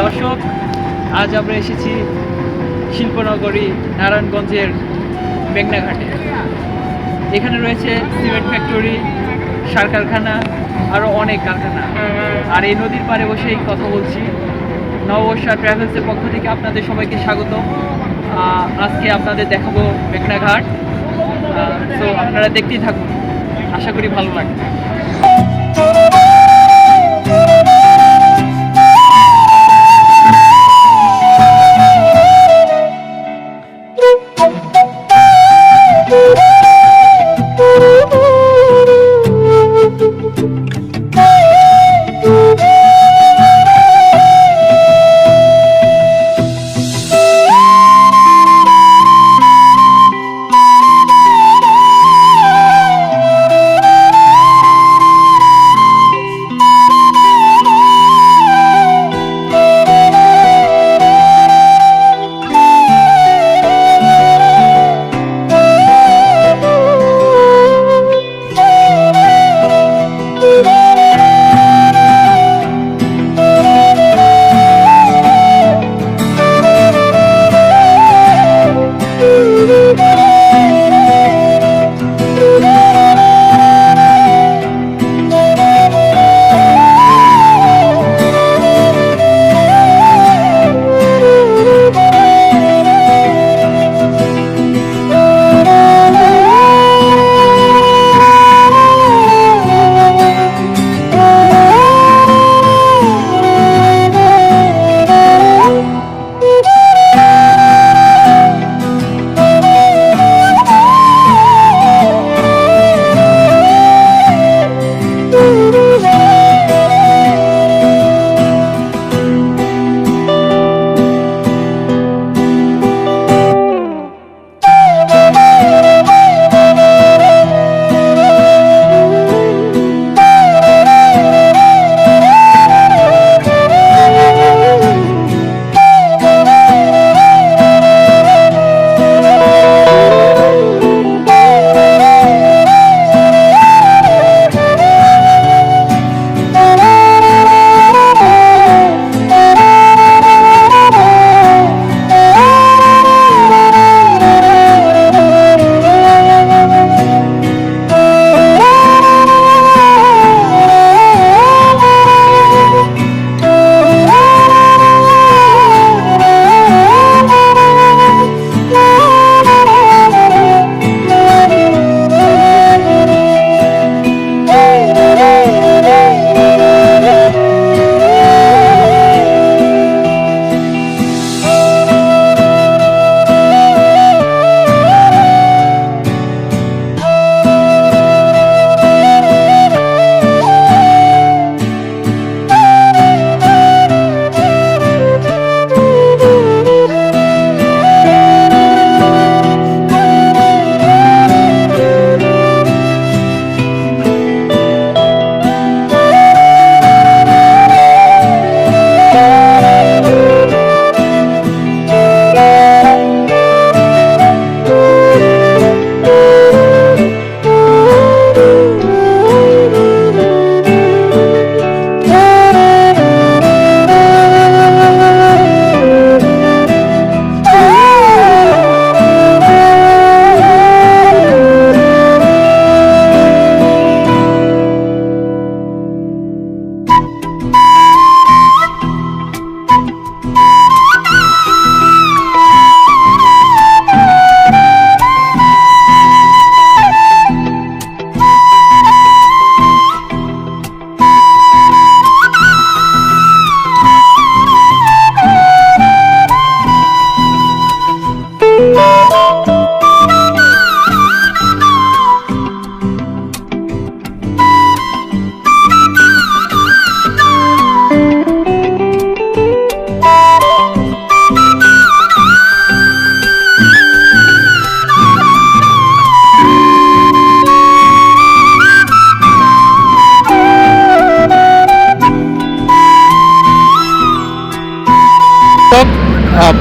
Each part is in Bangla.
দর্শক, আজ আমরা এসেছি শিল্পনগরী নারায়ণগঞ্জের মেঘনা ঘাটে। এখানে রয়েছে সিমেন্ট ফ্যাক্টরি, সার কারখানা, আরও অনেক কারখানা। আর এই নদীর পাড়ে বসেই কথা বলছি। নববর্ষা ট্রাভেলসের পক্ষ থেকে আপনাদের সবাইকে স্বাগত। আজকে আপনাদের দেখাবো মেঘনা ঘাট। তো আপনারা দেখতেই থাকুন, আশা করি ভালো লাগবে।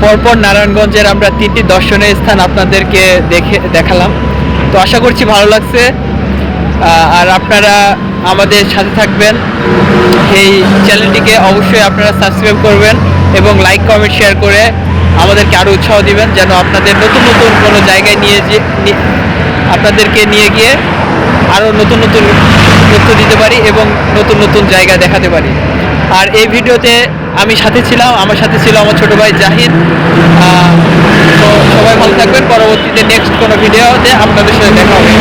পরপর নারায়ণগঞ্জের আমরা 3টি দর্শনীয় স্থান আপনাদেরকে দেখালাম। তো আশা করছি ভালো লাগছে। আর আপনারা আমাদের সাথে থাকবেন, এই চ্যানেলটিকে অবশ্যই আপনারা সাবস্ক্রাইব করবেন এবং লাইক কমেন্ট শেয়ার করে আমাদেরকে আরও উৎসাহ দিবেন, যেন আপনাদের নতুন নতুন কোনো জায়গায় আপনাদেরকে নিয়ে গিয়ে আরও নতুন নতুন তথ্য দিতে পারি এবং নতুন নতুন জায়গা দেখাতে পারি। আর এই ভিডিওতে আমি সাথে ছিলাম, আমার সাথে ছিল আমার ছোটো ভাই জাহিদ। তো সবাই ভালো থাকবেন, পরবর্তীতে নেক্সট কোনো ভিডিওতে আপনাদের সাথে দেখা হবে।